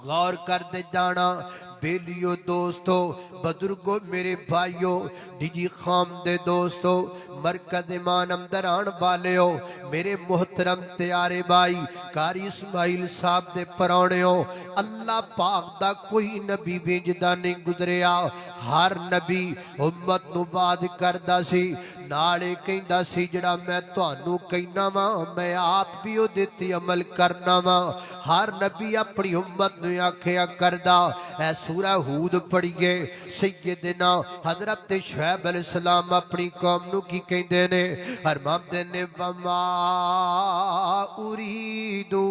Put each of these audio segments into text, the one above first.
गौर कर दे जाना बेलियो दोस्तों, बुजुर्गो मेरे भाइयों, डिजी खाम दे दोस्तों, मरकज ईमान अंदर आने वाले हो, मेरे मोहतरम प्यारे भाई कारी इस्माइल साहब दे परौने हो। अल्लाह पाक दा कोई नबी वेजदा नहीं गुजरिया, हर नबी उम्मत नूं वाद करदा सी, नाले कहंदा सी जिहड़ा मैं तुहानू कहना वा मैं आप भी उहदे ते अमल करना वा। हर नबी अपनी उम्मत नूं आखिया करदा। ऐ सूरा हूद पढ़िए, सैयदना हजरत शुएब अलैहिस्सलाम अपनी कौम नूं की कहंदे ने, फरमांदे ने वमा उरीदु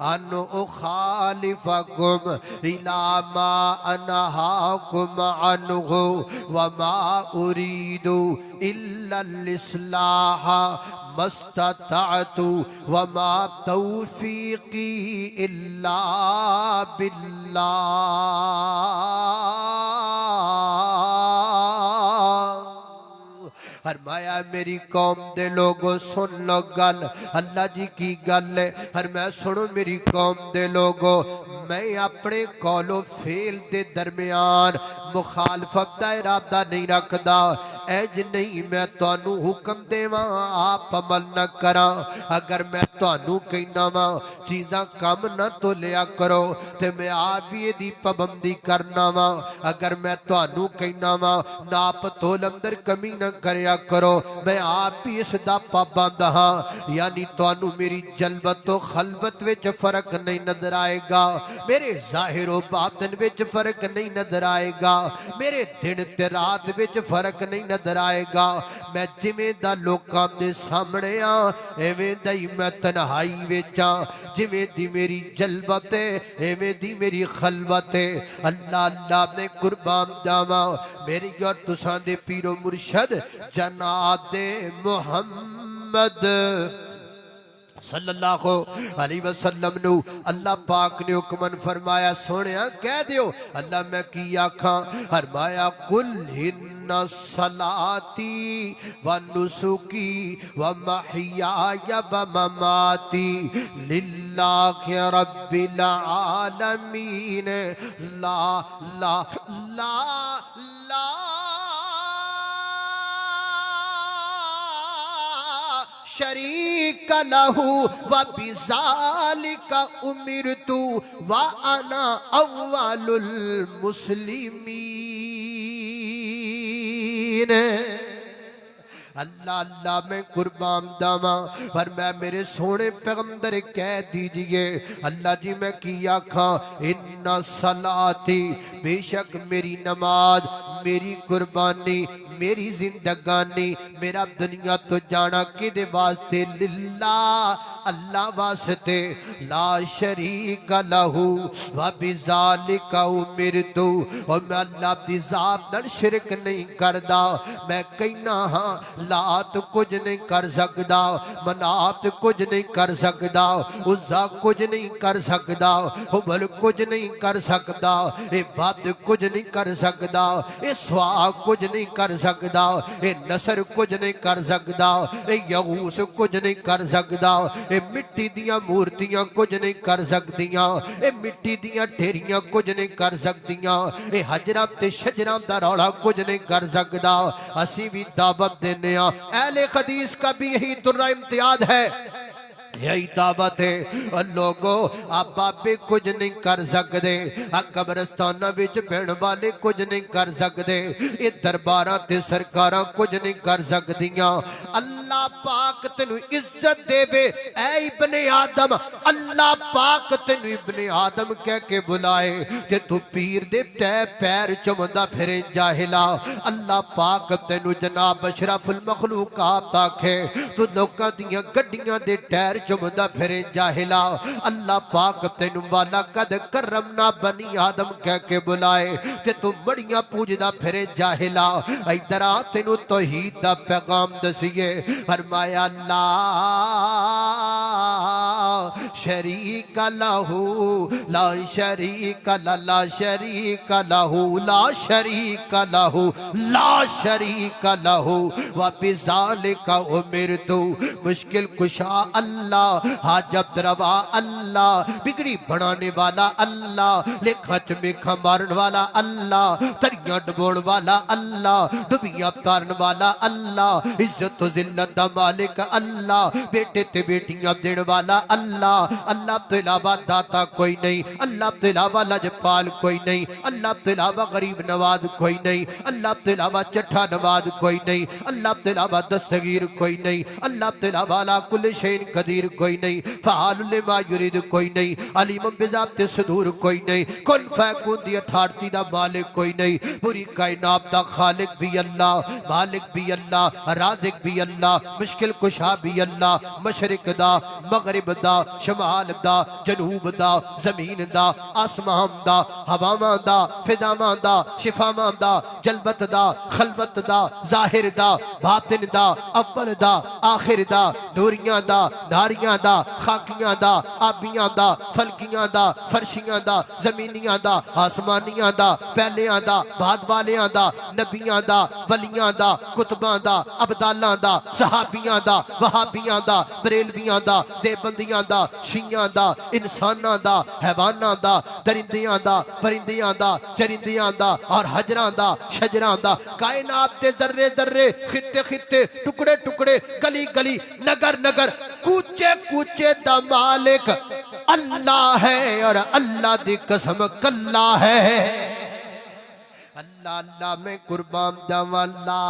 अन उखालिफकुम इला मा अनहाकुम अन्हु वमा उरीदु इल्ला लिस्लाह मस्तताअतु वमा तौफीकी इल्ला बिल्लाह। फरमाया मेरी कौम दे लोगो सुन लो गल, अल्लाह जी की गल है। फरमाया सुनो मेरी कौम दे लोगो, मैं अपने कौलो फेल दे दरमियान मुखालफत दा इरादा नहीं रखदा। एज नहीं मैं तुहानू हुक्म देवां आप अमल न करा। अगर मैं तुहानू कहना वा चीज़ां कम न तो लिया करो ते मैं आप भी इहदी पाबंदी करना वा। अगर मैं तुहानू कहना वा नाप तोल अंदर कमी न करया करो, मैं आप भी इसदा पाबंद हां। यानी तुहानू मेरी जलवत तो खलवत विच फर्क नहीं नजर आएगा, मेरे जाहिर व बातिन विच फर्क नहीं नजर आएगा, मेरे दिन ते रात विच फर्क नहीं नजर आएगा। मैं जिवें दा लोकां दे सामने आ एवें दा ही मैं तन्हाई विच आ, जिवें दी मेरी जलवत है एवें दी मेरी खलवत है। अल्लाह अल्लाह ने कुर्बान जावा मेरी और तुसां दे पीरो मुर्शद जनाब दे मुहम्मद सल्लल्लाहु अलैहि वसल्लम नु अल्लाह पाक ने हुक्मन फरमाया सोनिया कह दियो अल्लाह मैं की आखा। फरमाया कुल हिन्ना सलाती व नुसुकी व महयाया व ममाती लिल्लाहि रब्बिल आलमीन ला ला ला ला शरीक लहू व बिज़ालिका उमिरतु व अना अव्वलुल मुस्लिमीन। अल्लाह अल्लाह मैं कुर्बान दावा पर मैं मेरे सोने पैगंबर कह दीजिए अल्लाह जी मैं की आखा। इन्ना सलाती बेशक मेरी नमाज मेरी कुर्बानी मेरी जिंदगानी मेरा दुनिया तो जाना किदे वास्ते लिल्ला अल्लाह वास्ते ला शरीक लहू व बिज़ालिका उमिरतु। और मैं अल्लाह दी ज़ात नाल शिरक नहीं करदा। मैं कहना हां लात कुछ नहीं कर सकदा, मनात कुछ नहीं कर सकदा, उज़्ज़ा कुछ नहीं कर सकदा, हुबल कुछ नहीं कर सकदा, ए बद कुछ नहीं कर सकदा, ए सुहा कुछ नहीं कर सकदा, ए नसर कुछ नहीं कर सकदा, ए यगूस कुछ नहीं कर सकदा, ए मिट्टी दियां मूर्तियां कुछ नहीं कर सकदियां, ए मिट्टी दियां ढेरियां कुछ नहीं कर सकदियां, ए हजरा ते शजरा दा रौला कुछ नहीं कर सकदा। असी भी दावत देने अहले हदीस का भी यही तुर्रा इम्तियाज है, यही दावत है। लोगों आप बाबे कुछ नहीं कर सकते, कब्रस्तान विच बहन वाले कुछ नहीं कर सकते, ये दरबार ते सरकारां कुछ नहीं कर सकदियां। अल्लाह पाक तेनू इज्जत देवे ऐ इब्ने आदम, अल्लाह पाक तेनू इब्ने आदम कह के बुलाए ते तू पीर दे पैर चुमदा फिरे जाहिला। अल्लाह पाक तेनू जनाब अशरफुल मखलूकात आखे तू लोकां दियां गड्डियां दे टायर चुमदा फिरे जाहिला। अल्लाह पाक तेनू वाला कद करमना बनी आदम कह के बुलाए ते तू बड़ियां पूजदा फिरे जाहिला। इधर आ तेनू तौहीद दा पैगाम दसीए। फरमाया अल्लाह शरीक लहू ला शरीक ला शरीक लहू ला शरीक लहू ला शरीक लहू व बिज़ालिका उमिरतु। मुश्किल कुशा अल्लाह, हाजत रवा अल्लाह, बिगड़ी बनाने वाला अल्लाह, लेखा मेखा मारन वाला अल्लाह, तरियां डबोण वाला अल्लाह, डुबियां तारन वाला अल्लाह, इज्जत जिल्लत दा मालिक अल्लाह, बेटे ते बेटियां देने वाला अल्लाह। अल्लाह तो इलावा दाता कोई नहीं, अल्लाह तो इलावा लजपाल कोई नहीं, अल्लाह तो इलावा गरीब नवाज कोई नहीं, अल्लाह तो इलावा चट्ठा नवाज कोई नहीं, अल्लाह तो इलावा दस्तगीर कोई नहीं, अल्लाह तो इलावा अला कुल्ल शैइन कदीर कोई नहीं, फ़आल लिमा युरीद कोई नहीं, अलीम बिज़ात सुदूर कोई नहीं, कुल फैकून दी अथॉरिटी दा मालिक कोई नहीं, पूरी कायनात दा खालिक भी अल्लाह, मालिक भी अल्लाह, राज़िक भी अल्लाह, मुश्किल कुशा भी अल्लाह, मशरिक दा, मगरिब दा, शमाल दा, जनूब दा, जमीन दा, आसमान दा, हवावां दा, फिजावां दा, शिफावां दा, जलबत दा, खलवत दा, जाहिर दा, बातिन दा, अव्वल दा, आखिर दा, नूरियां दा, नारियां दा, खाकियां दा, आबियां दा, फलकियां दा, फरशियां दा, जमीनियां दा, आसमानियां दा, पहलियां दा, बाद वालियां दा, नबियां दा, वलियां दा, कुतबां दा, अबदालां दा, सहाबियां दा, वहाबियां दा, बरेलवियां दा, देवबंदियां दा, शियां दा, इंसानां दा, हैवानां दा, दरिंदियां दा, परिंदियां दा, चरिंदियां दा और हजरां दा, शजरां दा, कायनात के दर्रे दर्रे, खित्ते खित्ते, टुकड़े टुकड़े, गली गली, नगर नगर, कूचे कूचे दा मालिक अल्लाह है और अल्लाह दी कसम कल्ला है। अल्लाह अल्लाह में कुर्बान दवल्ला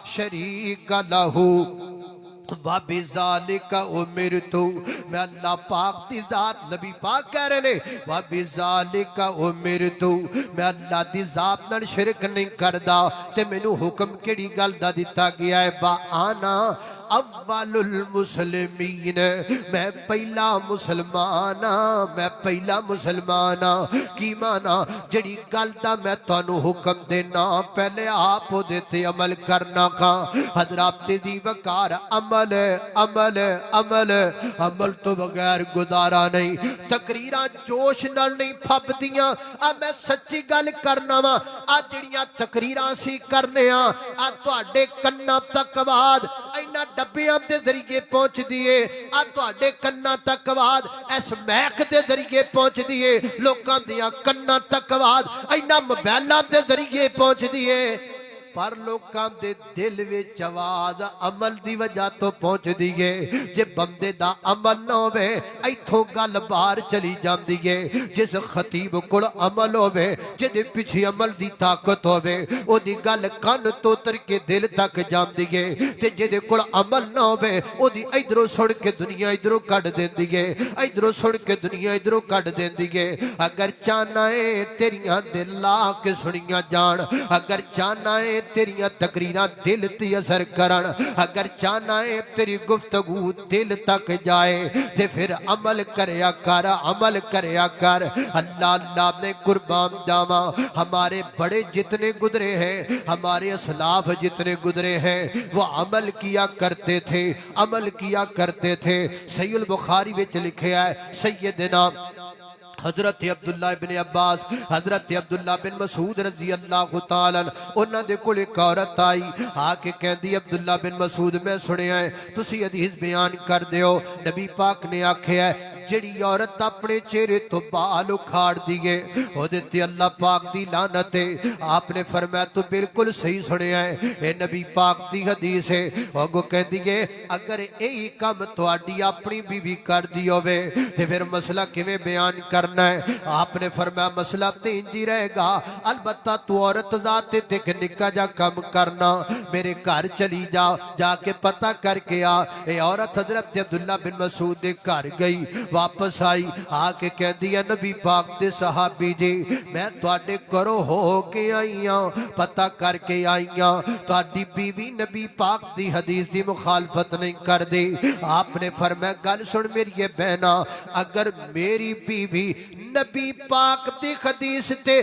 शरीक लहू व बिज़ालिका उमिरतु। मैं अल्लाह पाक दी जात, नबी पाक कह रहे ने व बिज़ालिका उमिरतु, मैं अल्लाह दी जात नाल शिरक नहीं करदा ते मैनू हुक्म केड़ी गल दा दिता गया है, बा आना अव्वलुल मुस्लिमीन, मैं पहला मुसलमान हाँ, मैं पहला मुसलमान हाँ। की माना जड़ी गल दा मैं तुहानू हुक्म देना पहले आप ओदे ते अमल करना खा। हजरात दी वकार अमल अमल अमल अमल तो बगैर गुजारा नहीं। तकरीरां जोश नाल नहीं फबदियां, आ मैं सच्ची गल करना वा, आ जड़ियां तकरीरां सी करने आ तुहाडे कन्नां तक आवाज इन्हां डब्बियां दे जरिए पहुंच दिए, आ तुहाडे कन्नां तक आवाज इस महक दे जरिए पहुंच दिए, लोकां दियां कन्नां तक आवाज इन्हां मोबाइलां दे जरिए पहुंच दिए, पर लोकां दे दिल विच आवाज अमल दी वजह तो पहुंचदी है। जे बंदे दा अमल ना होवे इथों गल बाहर चली जांदी है। जिस खतीब कोल अमल होवे, जिहदे पिछे अमल दी ताकत होवे, ओदी गल कान तो उतर के दिल तक जांदी है। ते जिहदे कोल अमल ना होवे, ओदी इधरों सुन के दुनिया इधरों कढ देंदी है, इधरों सुन के दुनिया इधरों कढ देंदी है। अगर चाहना है तेरियां दिल ला के सुनिया जान, अगर चाहना है तेरिया तकरीरां दिल ते असर करन, अगर चाहना है तेरी गुफ्तगू दिल तक जाए, ते फिर अमल करया कर, अमल करया कर। अल्लाह अल्लाह ने कुर्बान जावा, हमारे बड़े जितने गुजरे हैं, हमारे असलाफ जितने गुजरे हैं, वो अमल किया करते थे, अमल किया करते थे। सहीह बुखारी विच लिखा है, सैयदना हजरत अब्दुल्ला बिन अब्बास, हजरत अब्दुल्ला बिन मसूद रजी अल्लाह तआला उन्हां दे कोल एक औरत आई, आके कहंदी अब्दुल्ला बिन मसूद मैं सुनिया है तुसी हदीस बयान कर दियो, नबी पाक ने आख्या जिहड़ी औरत अपने चेहरे तो बाल उखाड़ दिए ओदे ते अल्लाह पाक दी लानत है। आपने फरमाया तू बिल्कुल सही सुनिया है, ए नबी पाक दी हदीस है। अगो कहंदी है अगर यही काम तुहाडी अपनी बीवी कर दी होवे ते फिर मसला किवें बयान करना है। आपने फरमाया मसला ते इंज ही रहेगा, अलबत्ता तू औरत जात ते एक निक्का जा काम करना, मेरे घर चली जा, जाके पता करके आ। ए औरत हजरत अब्दुल्ला बिन मसूद दे घर गई, वापस आई, आके कहती है नबी पाक दे सहाबी जी मैं तुहाडे घरों हो के आई हाँ, पता करके आई हाँ, तुहाडी बीवी नबी पाक दी हदीस दी मुखालफत नहीं कर दी। आपने फरमाया गल सुन मेरी बहना, अगर मेरी बीवी नबी पाक दी हदीस ते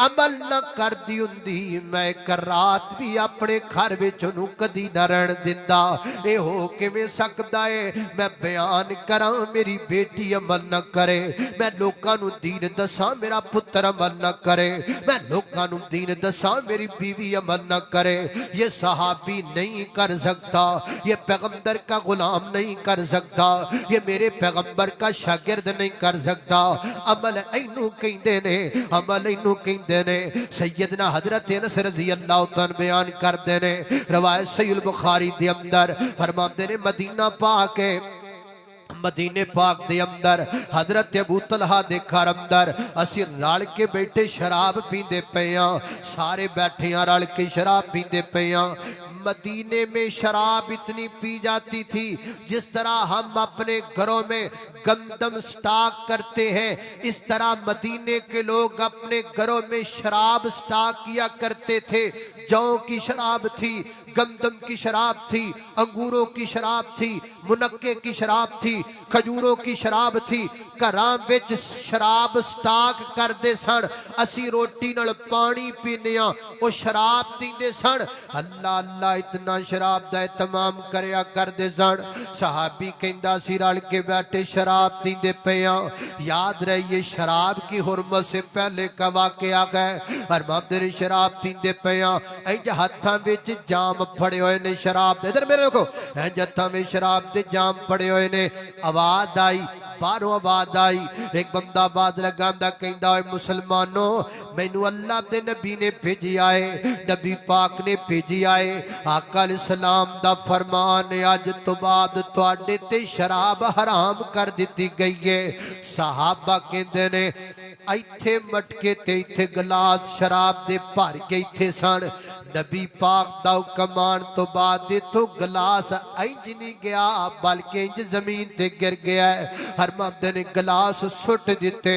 अमल ना करदी हुंदी मैं एक रात भी अपने घर विच ओनू कदी ना रहन दिंदा। ए हो किवें सकदा है मैं बयान करां मेरी बेटी अमल ना करे, मैं लोकां नू दीन दसां मेरा पुत्र अमल ना करे, मैं लोकां नू दीन दसां मेरी बीवी अमल ना करे। ये सहाबी नहीं कर सकता, ये पैगंबर का गुलाम नहीं कर सकता, ये मेरे पैगंबर का शागिर्द नहीं कर सकता। अमल इनू कहंदे ने, अमल इनू कहंदे ने। सैयदना हजरत अनस रज़ी अल्लाह तआला बयान करदे ने, रवायत सहीह बुखारी दे अंदर फरमाते ने मदीना पाक है, मदीने पाक दे अंदर हजरत अबू तलहा दे घर अंदर असी रल के बैठे शराब पींदे पे हां, सारे बैठे हां रल के शराब पींदे पे हां। मदीने में शराब इतनी पी जाती थी जिस तरह हम अपने घरों में गंदम स्टॉक करते हैं, इस तरह मदीने के लोग अपने घरों में शराब स्टॉक किया करते थे। जौ की शराब थी, गंदम की शराब थी, अंगूरों की शराब थी, मुनक्के की शराब थी, खजूरों की शराब थी। घरां विच शराब स्टॉक करदे सन, असी रोटी नाल पानी पीने आ, ओ शराब पींदे सन। अल्लाह अल्लाह इतना शराब दा तमाम करया करदे सन। सहाबी कहंदा सी रल के बैठे शराब पींदे पे आ। याद रहिए शराब की हुर्मत से पहले का वाकया है। अरबाब दे शराब पींदे पे आ, इंज हत्थां विच जाम फड़े हुए ने शराब दे। इधर मेरे देखो, इंज हत्थां में शराब दे जाम फड़े हुए ने। आवाज आई, बाहरों आवाज आई, एक बंदा आवाज लगांदा कहंदा ओए मुसलमानों मैनू अल्लाह दे नबी ने भेजिया है, नबी पाक ने भेजिया है। आका अलैहिस्सलाम दा फरमान है अज तो बाद तुहाडे ते शराब हराम कर दिती गई है। सहाबा कहंदे ने इत्थे मटके ते इत्थे गिलास शराब दे भर के इत्थे सन। नबी पाक दा हुक्म आने तो बाद इथों गिलास इंज नहीं गया बल्कि इंज जमीन ते गिर गया है। हरमंद ने गिलास सुट दिते,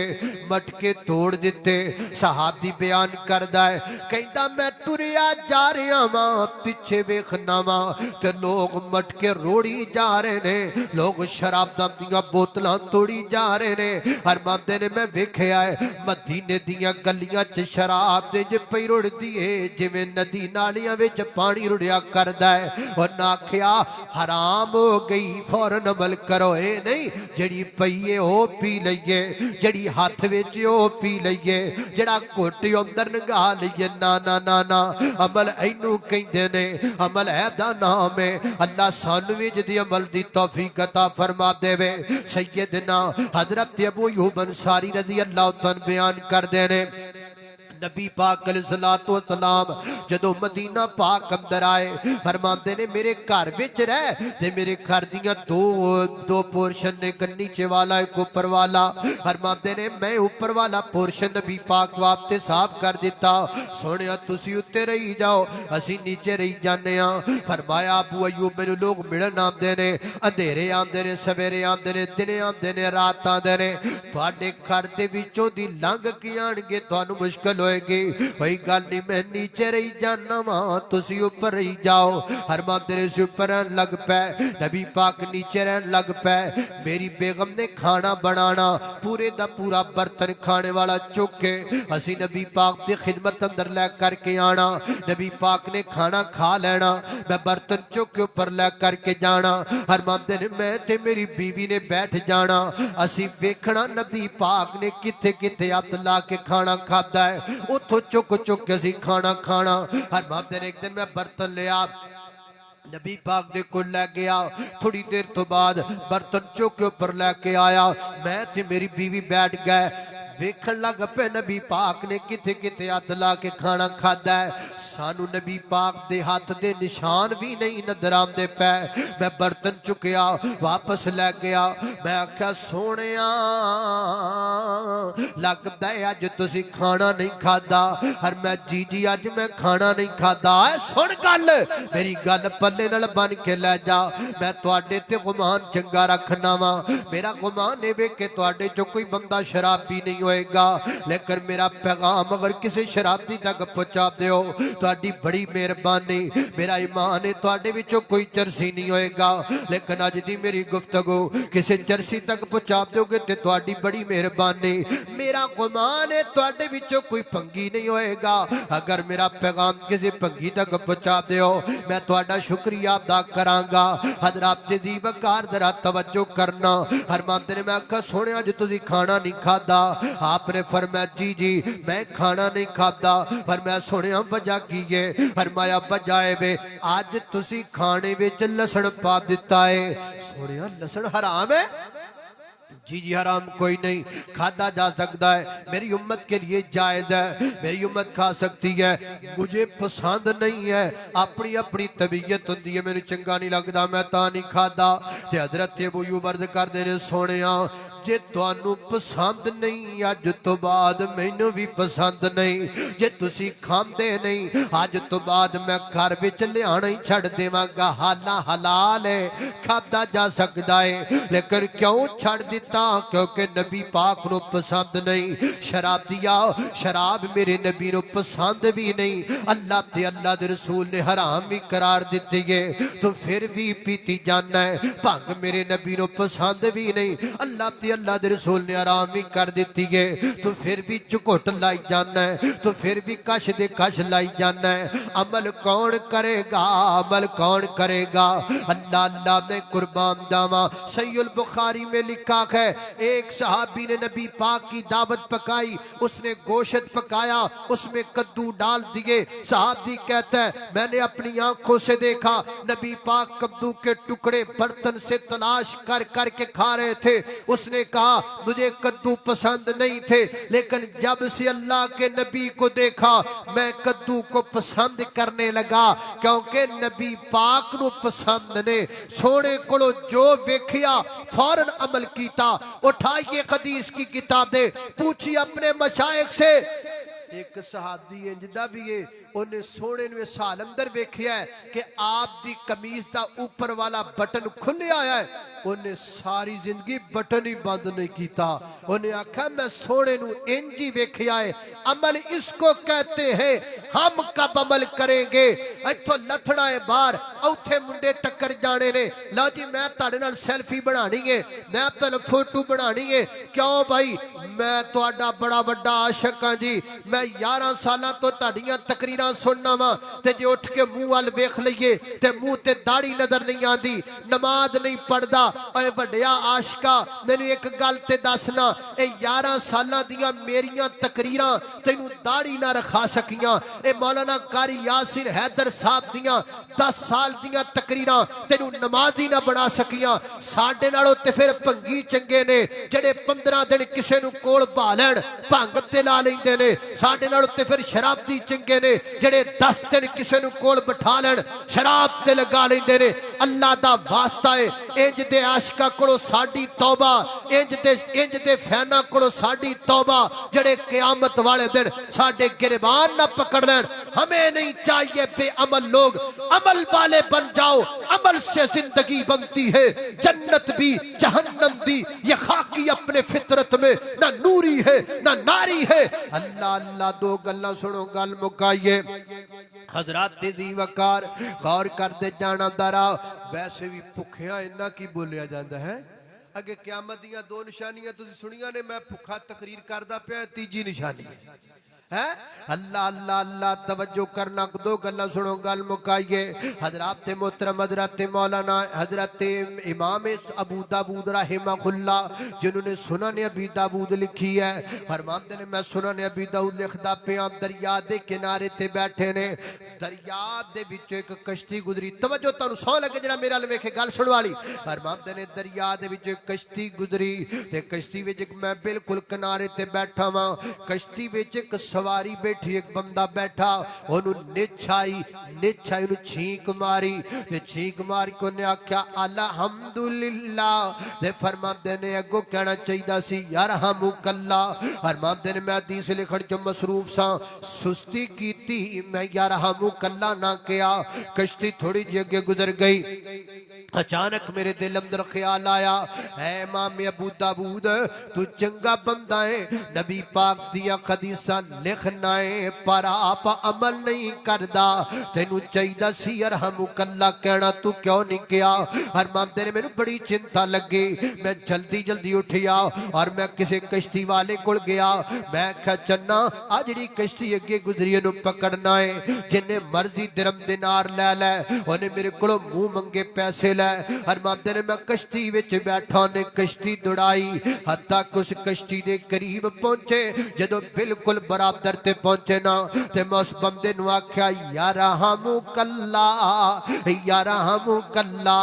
मटके तोड़ दिते। सहाबी बयान करदा है कहंदा मैं टुरिया जा रहा वां, पिछे वेखना वां ते लोग मटके रोड़ी जा रहे ने, लोग शराबां दीयां बोतलां तोड़ी जा रहे ने। हरमंद ने मैं वेखिया है मदीने दियां गलियां च शराब दे ज पई रुड़दी है जिवें नदी नालियां विच पानी रुड़िया करदा है। और ना आखिया हराम हो गई फौरन अमल करो, ए नहीं जड़ी पईए ओ पी लईए, जड़ी हाथ विच ओ पी लईए, जड़ा घुट अंदर नंगा लईए। ना ना ना ना, अमल इनू कहंदे ने, अमल है दा नाम है। अल्लाह सानू भी जिहदी अमल दी तौफीक अता फरमा देवे। सैयदना हजरत अबू अय्यूब अंसारी रज़ी अल्लाह तआला बयान करदे ने नबी पाक अलैहिस्सलातु वस्सलाम जदों मदीना पाक अंदर आए फरमाते ने मेरे घर विच रह ते मेरे घर दियां दो पोर्शन ने, एक नीचे वाला एक ऊपर वाला। फरमाते ने मैं ऊपर वाला पोर्शन नबी पाक वास्ते साफ कर दिता, सोनिया तुसी उत्ते रही जाओ असी नीचे रही जाने आ। फरमाया अबू अय्यूब मैनू लोग मिलन आंदे ने, अंधेरे आंदे ने, सवेरे आंदे ने, दिने आंदे ने, रात आंदे ने, तुहाडे घर दे विचों दी लंघ के आणगे तुहानू मुश्किल होएगी। वही गल नहीं मैं नीचे रही जाना वा तुसी ऊपर रही जाओ। हरमंद ने ऊपर रहन लग पे, नबी पाक नीचे रहन लग पे। मेरी बेगम ने खाना बनाना पूरे दा पूरा बर्तन खाने वाला चुक के असी नबी पाक की खिदमत अंदर लै करके आना। नबी पाक ने खाना खा लेना, मैं बर्तन चुक के ऊपर लै करके जाना। हरमंद ने मैं ते मेरी बीवी ने बैठ जाना, असी वेखना नबी पाक ने किथे किथे हथ ला के खाना खाता है, उथों चुक चुक के असी खाना खाना। हरमंद ने एक दिन मैं बर्तन लिया नबी पाक दे कोल लै गया, थोड़ी देर तो बाद बर्तन चुक के ऊपर लैके आया, मैं ते मेरी बीवी बैठ गए। वेखन लग पे नबी पाक ने किथे किथे हथ ला के खाना खादा है, सानू नबी पाक दे हाथ दे निशान भी नहीं नजर आंदे पे। मैं बर्तन चुकया वापस लै गया, मैं आख्या सोहणिया लगदा है अज तुसी खाना नहीं खादा। और मैं जी अज मैं खाना नहीं खादा। सुन गल मेरी गल पल्ले नाल बन के लै जा, मैं तुहाडे ते गुमान चंगा रखना वा। मेरा गुमान ए वे कि तुहाडे चो कोई बंदा शराबी नहीं होएगा, लेकिन मेरा पैगाम अगर किसी शराबी तक पहुंचा दियो तुहाडी बड़ी मेहरबानी। मेरा ईमान है तुहाडे विचों कोई चरसी नहीं होएगा, लेकिन अज दी मेरी गुफ्तगू किसी जर्सी तक पहुंचा दोगे तो तुहाडी बड़ी मेहरबानी। मेरा गुमान है तुहाडे विचों कोई भंगी नहीं होएगा। अगर मेरा पैगाम किसी भंगी तक पहुंचा दिओ मैं तुहाडा शुक्रिया अदा करांगा। हजरात दी वकार जरा तवज्जो करना। हरमांदे ने मैं आखा सोने अज तुसीं खाना नहीं खाता। आपने फरमाया जी जी मैं खाना नहीं खाता। पर मैं सुनिया वजह की है। फरमाया वजह है वे अज तुसीं खाने विच लसण पा दिता है। सोनिया लसण हराम है? जी जी हराम कोई नहीं, खादा जा सकता है, मेरी उम्मत के लिए जायज है, मेरी उम्मत खा सकती है। मुझे पसंद नहीं है, अपनी अपनी तबीयत होती है, मेरे चंगा नहीं लगता मैं ता नहीं खाता। ते हजरत अबू अय्यूब अर्ज करदे ने सोनिया जे तुहानू पसंद नहीं अज तो बाद मैनू भी पसंद नहीं। जे तुसी खांदे नहीं अज तो बाद मैं घर विच लियाना ही छड़ देवांगा। हाला हलाल है, खादा जा सकता है, लेकिन क्यों छड़ दिता? क्योंकि नबी पाक नू पसंद नहीं। शराब दिया, शराब मेरे नबी नू पसंद भी नहीं, अल्लाह ते अल्लाह दे रसूल ने हराम भी करार दिती है, तो फिर भी पीती जाना है। भंग मेरे नबी नू पसंद भी नहीं, अल्लाह ते अल्लाह दे रसूल ने आराम भी कर दी है, तो फिर भी चुघुट लाई जाना है, तो फिर भी कश दे कश लाई जाना है। अमल कौन करेगा? अमल कौन करेगा? अल्लाह अल्लाह में कुर्बान जावा। सहीहुल बुखारी में लिखा है एक सहाबी ने नबी पाक की दावत पकाई, उसने गोश्त पकाया, उसमें कद्दू डाल दिए। सहाबी कहता है मैंने अपनी आंखों से देखा नबी पाक कद्दू के टुकड़े बर्तन से तलाश कर कर के खा रहे थे। उसने कहा मुझे कद्दू पसंद नहीं थे, लेकिन जब से अल्लाह के नबी को देखा मैं कद्दू को पसंद करने लगा, क्योंकि नबी पाक नू पसंद ने। सोने को जो वेखिया फौरन अमल कीता। उठाइए हदीस की किताबें, पूछिए अपने मशाइख से। एक सहाबी इंजदा भी है, उन्हें सोने ने साल अंदर वेखिया है कि आप दी कमीज का ऊपर वाला बटन खुलिया है, उन्हें सारी जिंदगी बटन ही बंद नहीं किया। उन्हें आखा मैं सोने नू इंज ही वेखिया है। अमल इसको कहते हैं, हम कब अमल करेंगे? इथों लथड़ा है बाहर, उथे मुंडे टक्कर जाने ने, लो जी मैं तुहाडे नाल सेल्फी बनानी है, मैं तुहानू फोटो बनानी है। क्यों भाई? मैं तुहाडा बड़ा बड़ा आशिक हाँ जी, मैं 11 साल तो तुहाडीआं तकरीरां सुनना वा, ते जे उठ के मुंह वाल वेख लईए ते मुंह ते दाढ़ी नजर नहीं आती, नमाज नहीं पढ़दा। ओए वड्डिया आशिका मैनू एक गल ते दसना, ए 11 सालां दियां मेरियां तकरीरां तैनू दाढ़ी ना रखा सकियां। ए मौलाना कारी यासिर हैदर साहब दियां 10 साल दियां तकरीरां तैनू नमाजी ना बना सकियां। साडे नालों ते फिर भंगी चंगे ने जेड़े 15 दिन किसे नू कोल भा लैण भंग ते ला लैंदे ने। साडे नालों ते फिर शराबी चंगे ने जेड़े 10 दिन किसे नू कोल बिठा लैण शराब ते लगा लैंदे ने। अल्लाह दा वास्ता है इंज दे आशिका कोलों साडी तौबा, इंज दे फैना कोलों साडी तौबा, जेड़े क़यामत वाले दिन साडे गिरबान ना पकड़ लैण। हमें नहीं चाहिए बेअमल लोग, अमल वाले बन जाओ। अमल से जिंदगी बनती है, जन्नत भी जहन्नम भी। ये खाकी अपने फितरत में ना नूरी है ना नारी है। अल्लाह अल्लाह दो गल्लां सुनो, गल मुकाइए। हजरात दी वकार गौर करते जाना दरा। वैसे भी भुखिया इन्ना की बोलिया जाता है। अगे क्यामत दियां 2 निशानियां तुसीं सुनिया ने, मैं भुखा तकरीर करदा पिया, तीजी निशानी है अल्लाह अल्लाह अल्लाह। तवज्जो करना, 2 गल्लां सुनो, गल मुकाइए। हजरात मोहतरम हजरत मौलाना हजरत इमाम अबू दाऊद रहमहुल्लाह जिन्होंने सुनन अबी दाऊद लिखी है, फरमाते ने मैं सुनन अबी दाऊद लिखदा पिया, दरिया दे किनारे ते बैठे ने, दरिया दे विच एक कश्ती गुजरी। तवज्जो तुहानू सौ लगे जरा मेरे अल वेखे गल सुन वाली। फरमाते ने दरिया दे विच एक कश्ती गुजरी ते कश्ती विच मैं बिल्कुल किनारे ते बैठा वां। कश्ती विच एक सवारी बैठी, एक बंदा बैठा, ओनू निछाई नु छींक मारी ते छींक मार के उन्हें आख्या अल्हम्दुलिल्लाह। ते फरमाते ने अगो कहना चाहिए सी यरहमुकल्लाह। फरमाते ने मैं हदीस लिखण च मसरूफ सा, सुस्ती कीती, मैं यरहमुकल्लाह ना किया। कश्ती थोड़ी जी अगे गुजर गई। अचानक मेरे दिल अंदर ख्याल आया, ऐ इमाम अबू दाऊद तू चंगा बंदा है, नबी पाक दिया हदीसां लिखना है पर आप अमल नहीं करदा, तेनू चाहिदा सी अरहमुकल्ला कहना, तू क्यों नहीं किया? अरमान ने मैनू बड़ी चिंता लगी, मैं जल्दी जल्दी उठिया और मैं किसी कश्ती वाले कोल गया। मैं क्या चन्ना आ जिहड़ी कश्ती अगे गुजरी नू पकड़ना है, जिन्ने मर्जी दिरम दिनार लै लै, उन्हें मेरे को मुंह मंगे पैसे लै। अरमाते ने मैं कश्ती विच बैठा, ने कश्ती दौड़ाई हत्ता कुछ कश्ती दे करीब पहुंचे, जदों बिल्कुल बराबर ते पहुंचे ना ते मैं उस बंदे नू आख्या यार हमू कल्ला, यार हमू कल्ला,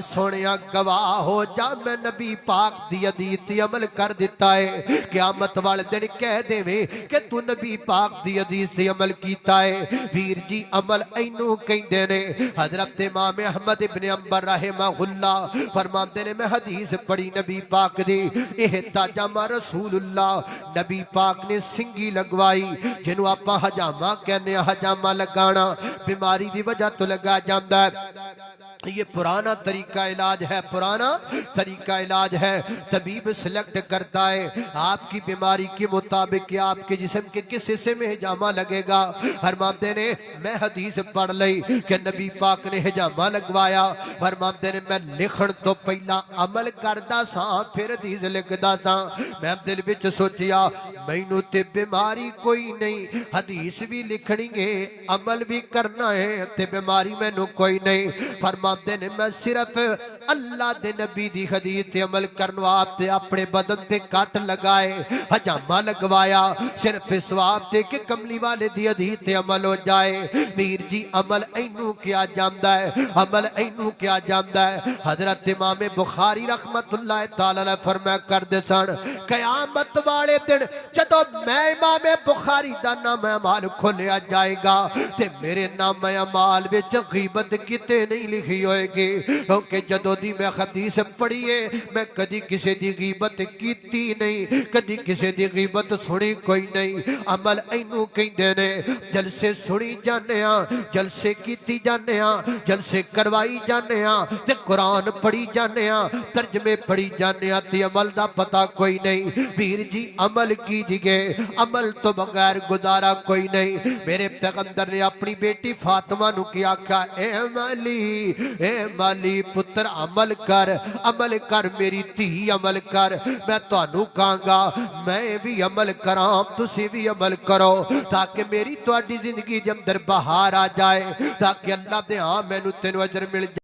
सोनिया गवाह हो जा मैं नबी पाक दी हदीस ते अमल कर दिता है, क़यामत वाले दिन कह देवे कि तू नबी पाक दी हदीस ते अमल कीता है। वीर जी अमल इनू कहंदे ने। हजरत इमाम अहमद इब्न अंबर रहमहुल्लाह फरमाते ने मैं हदीस पढ़ी नबी पाक दी, इहताजमा रसूलुल्लाह, नबी पाक ने सिंगी लगवाई जिन्हों आपां हजामा कहने, हजामा लगाना बीमारी की वजह तो लगा जाता है। ये पुराना तरीका इलाज है, पुराना तरीका इलाज है। तबीब सिलेक्ट करता है आपकी बीमारी के मुताबिक कि आपके जिस्म के किस हिस्से में हिजामा लगेगा। फरमाते ने मैं हदीस पढ़ ली कि नबी पाक ने हिजामा लगवाया। फरमाते ने मैं लिखण तो पहला अमल करता सा फिर हदीस लिखता था। मैं दिल विच सोचिया मैनू ते बीमारी कोई नहीं, हदीस भी लिखनी है अमल भी करना है ते बीमारी मैनू कोई नहीं। फरमाते ने मैं सिर्फ अल्लाह दे नबी दी हदीस ते अमल करन वास्ते अपने बदन ते कट लगाए, हजामा लगवाया सिर्फ इस वास्ते कि कमली वाले दी हदीस ते अमल हो जाए। वीर जी अमल इनू किया जाता है, अमल इनू किया जाता है। हजरत इमाम बुखारी रहमतुल्लाह तआला अलैह फरमाया करदे सन कयामत वाले दिन जदों मैं इमाम बुखारी दा नाम अमाल खोलिया जाएगा ते मेरे नाम अमाल विच गीबत किते नहीं लिखी होएगी, क्योंकि जदों दी मैं हदीस पढ़ी है मैं कदी किसी दी गीबत कीती नहीं, कदी किसी दी गीबत सुनी कोई नहीं। अमल इनू कहंदे ने जलसे सुनी जाने आ, जलसे कीती जाने आ, जलसे करवाई जाने आ ते कुरान पढ़ी जाने आ, तर्जमे पढ़ी जाने आ ते अमल दा पता कोई नहीं। वीर जी अमल कीजिए, अमल तो बगैर गुजारा कोई नहीं। मेरे पैगंबर ने अपनी बेटी फातिमा नू क्या आख्या, ए माली पुत्र अमल कर मेरी धी अमल कर। मैं तुहानू कहांगा मैं भी अमल करा, तुसी भी अमल करो ताकि मेरी तुहाडी जिंदगी दे अंदर बहार आ जाए, ताकि अल्लाह दे हां मैनू तेनू अजर मिल जाए।